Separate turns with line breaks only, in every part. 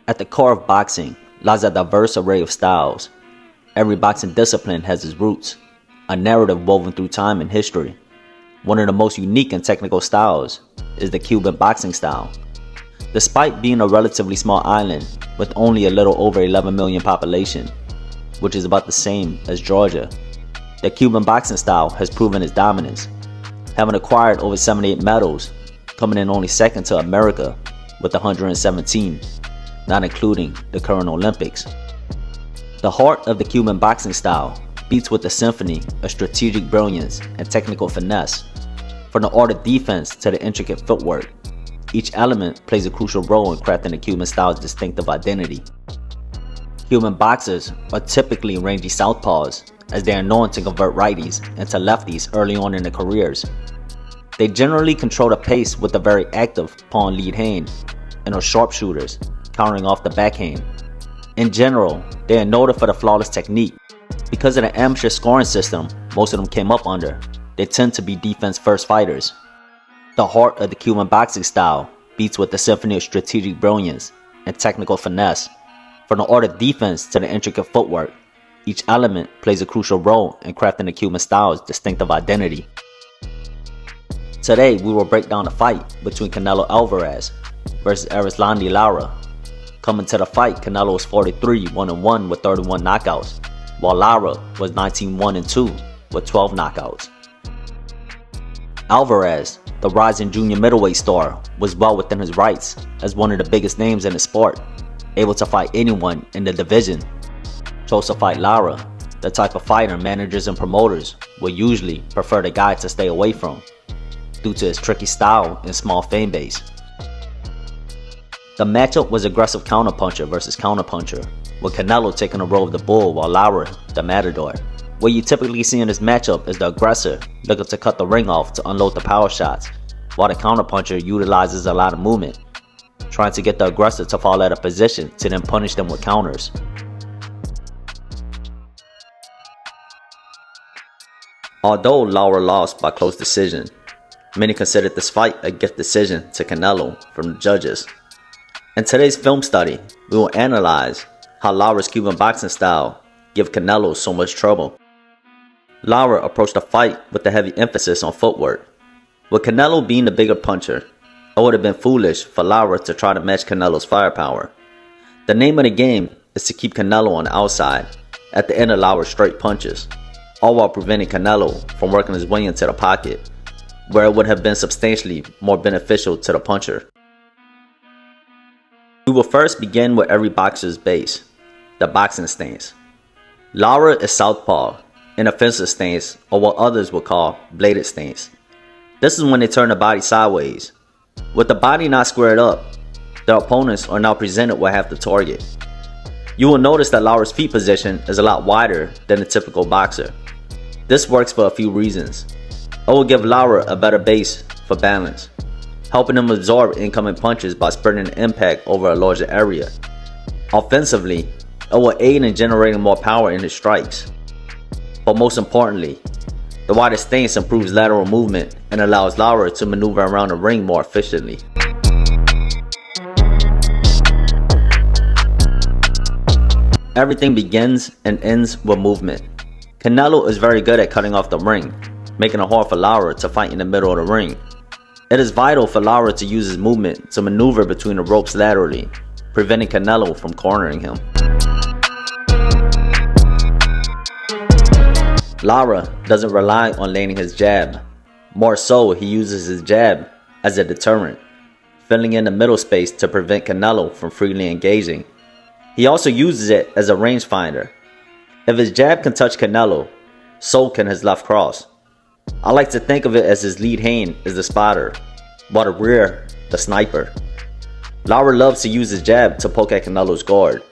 At the core of boxing lies a diverse array of styles. Every boxing discipline has its roots, a narrative woven through time and history. One of the most unique and technical styles is the Cuban boxing style. Despite being a relatively small island with only a little over 11 million population, which is about the same as Georgia, the Cuban boxing style has proven its dominance, having acquired over 78 medals, coming in only second to America with 117, not including the current Olympics. The heart of the Cuban boxing style beats with a symphony of strategic brilliance and technical finesse. From the art of defense to the intricate footwork, each element plays a crucial role in crafting the Cuban style's distinctive identity. Cuban boxers are typically rangy southpaws, as they are known to convert righties into lefties early on in their careers. They generally control the pace with a very active pawn lead hand and are sharpshooters, countering off the backhand. In general, they are noted for the flawless technique. Because of the amateur scoring system most of them came up under, they tend to be defense-first fighters. The heart of the Cuban boxing style beats with the symphony of strategic brilliance and technical finesse. From the art of defense to the intricate footwork, each element plays a crucial role in crafting the Cuban style's distinctive identity. Today, we will break down the fight between Canelo Alvarez versus Lara. Coming to the fight, Canelo was 43-1-1 with 31 knockouts, while Lara was 19-1-2 with 12 knockouts. Alvarez, the rising junior middleweight star, was well within his rights as one of the biggest names in the sport, able to fight anyone in the division. Chose to fight Lara, the type of fighter managers and promoters will usually prefer the guy to stay away from, due to his tricky style and small fan base. The matchup was aggressive counterpuncher versus counterpuncher, with Canelo taking the role of the bull while Lara the matador. What you typically see in this matchup is the aggressor looking to cut the ring off to unload the power shots, while the counterpuncher utilizes a lot of movement, trying to get the aggressor to fall out of position to then punish them with counters. Although Lara lost by close decision, many considered this fight a gift decision to Canelo from the judges. In today's film study, we will analyze how Lara's Cuban boxing style gave Canelo so much trouble. Lara approached the fight with a heavy emphasis on footwork. With Canelo being the bigger puncher, it would have been foolish for Lara to try to match Canelo's firepower. The name of the game is to keep Canelo on the outside at the end of Lara's straight punches, all while preventing Canelo from working his way into the pocket, where it would have been substantially more beneficial to the puncher. We will first begin with every boxer's base, the boxing stance. Lara is southpaw, an offensive stance, or what others would call bladed stance. This is when they turn the body sideways. With the body not squared up, their opponents are now presented with half the target. You will notice that Lara's feet position is a lot wider than the typical boxer. This works for a few reasons. It will give Lara a better base for balance, helping him absorb incoming punches by spreading the impact over a larger area. Offensively, it will aid in generating more power in his strikes. But most importantly, the wider stance improves lateral movement and allows Lara to maneuver around the ring more efficiently. Everything begins and ends with movement. Canelo is very good at cutting off the ring, making it hard for Lara to fight in the middle of the ring. It is vital for Lara to use his movement to maneuver between the ropes laterally, preventing Canelo from cornering him. Lara doesn't rely on landing his jab. More so, he uses his jab as a deterrent, filling in the middle space to prevent Canelo from freely engaging. He also uses it as a rangefinder. If his jab can touch Canelo, so can his left cross. I like to think of it as his lead hand is the spotter, while the rear, the sniper. Lara loves to use his jab to poke at Canelo's guard.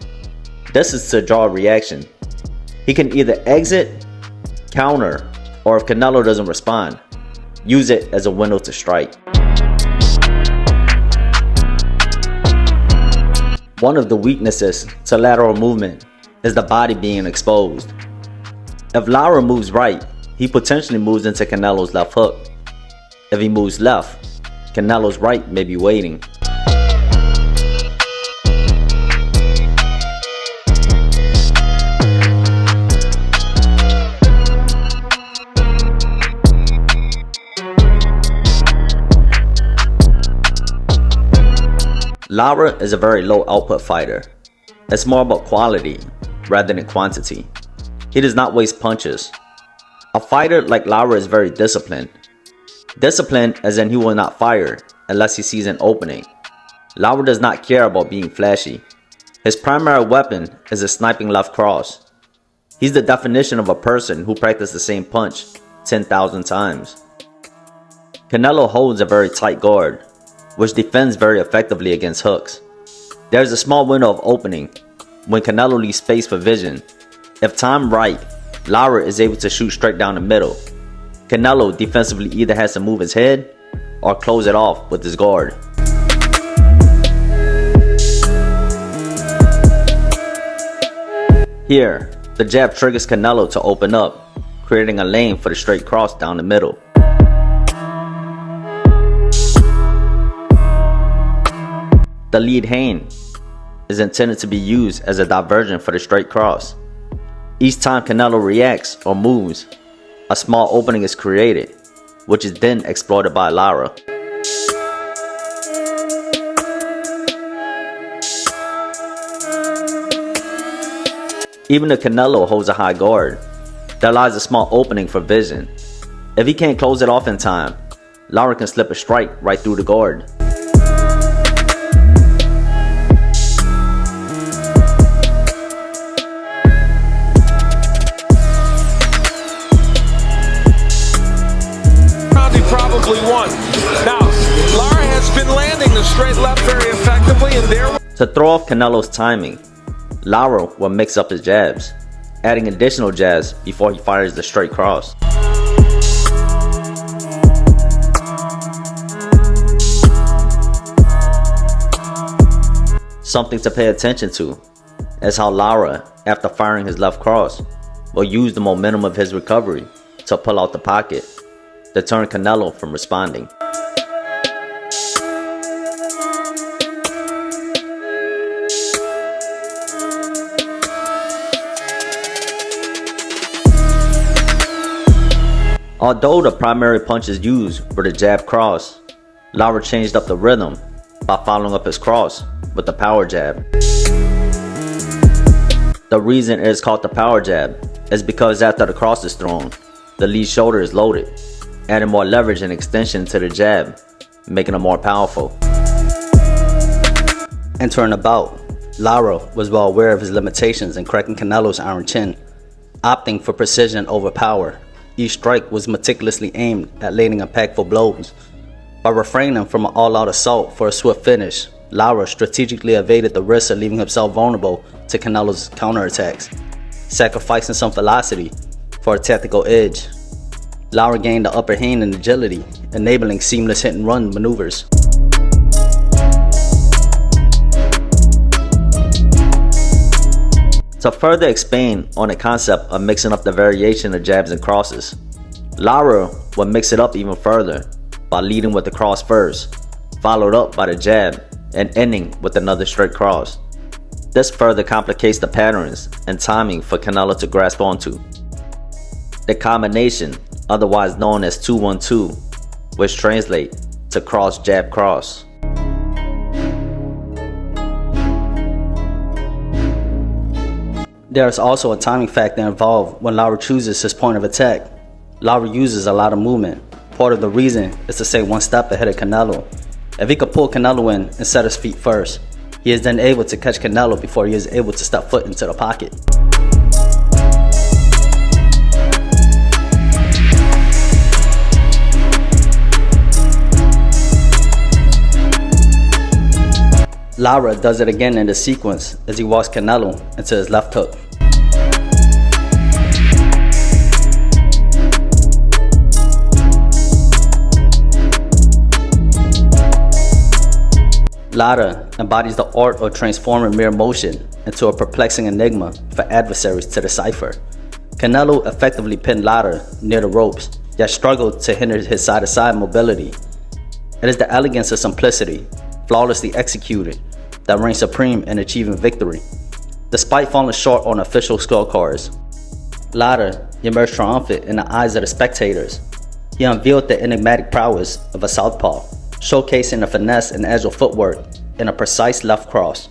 This is to draw a reaction. He can either exit, counter, or if Canelo doesn't respond, use it as a window to strike. One of the weaknesses to lateral movement is the body being exposed. If Lara moves right, he potentially moves into Canelo's left hook. If he moves left, Canelo's right may be waiting. Lara is a very low output fighter. It's more about quality rather than quantity. He does not waste punches. A fighter like Lara is very disciplined. Disciplined as in he will not fire unless he sees an opening. Lara does not care about being flashy. His primary weapon is a sniping left cross. He's the definition of a person who practiced the same punch 10,000 times. Canelo holds a very tight guard, which defends very effectively against hooks. There is a small window of opening when Canelo leaves space for vision. If timed right, Lara is able to shoot straight down the middle. Canelo defensively either has to move his head or close it off with his guard. Here, the jab triggers Canelo to open up, creating a lane for the straight cross down the middle. The lead hand is intended to be used as a diversion for the straight cross. Each time Canelo reacts or moves, a small opening is created, which is then exploited by Lara. Even if Canelo holds a high guard, there lies a small opening for vision. If he can't close it off in time, Lara can slip a strike right through the guard.
Probably won. Now, Lara has been landing the straight left very effectively, and there.
To throw off Canelo's timing, Lara will mix up his jabs, adding additional jabs before he fires the straight cross. Something to pay attention to is how Lara, after firing his left cross, will use the momentum of his recovery to pull out the pocket, deterring Canelo from responding. Although the primary punches used were the jab cross, Lara changed up the rhythm by following up his cross with the power jab. The reason it is called the power jab is because after the cross is thrown, the lead shoulder is loaded, adding more leverage and extension to the jab, making it more powerful. Entering the bout, Lara was well aware of his limitations in cracking Canelo's iron chin, opting for precision over power. Each strike was meticulously aimed at landing impactful blows. By refraining from an all-out assault for a swift finish, Lara strategically evaded the risk of leaving himself vulnerable to Canelo's counterattacks, sacrificing some velocity for a tactical edge. Lara gained the upper hand in agility, enabling seamless hit-and-run maneuvers. To further expand on the concept of mixing up the variation of jabs and crosses, Lara will mix it up even further by leading with the cross first, followed up by the jab, and ending with another straight cross. This further complicates the patterns and timing for Canelo to grasp onto. The combination, otherwise known as 2-1-2, which translates to cross jab cross. There is also a timing factor involved when Lara chooses his point of attack. Lara uses a lot of movement. Part of the reason is to stay one step ahead of Canelo. If he could pull Canelo in and set his feet first, he is then able to catch Canelo before he is able to step foot into the pocket. Lara does it again in the sequence as he walks Canelo into his left hook. Lara embodies the art of transforming mere motion into a perplexing enigma for adversaries to decipher. Canelo effectively pinned Lara near the ropes, yet struggled to hinder his side-to-side mobility. It is the elegance of simplicity, flawlessly executed, that reigns supreme in achieving victory. Despite falling short on official scorecards, Lara emerged triumphant in the eyes of the spectators. He unveiled the enigmatic prowess of a southpaw, showcasing the finesse and agile footwork then a precise left cross.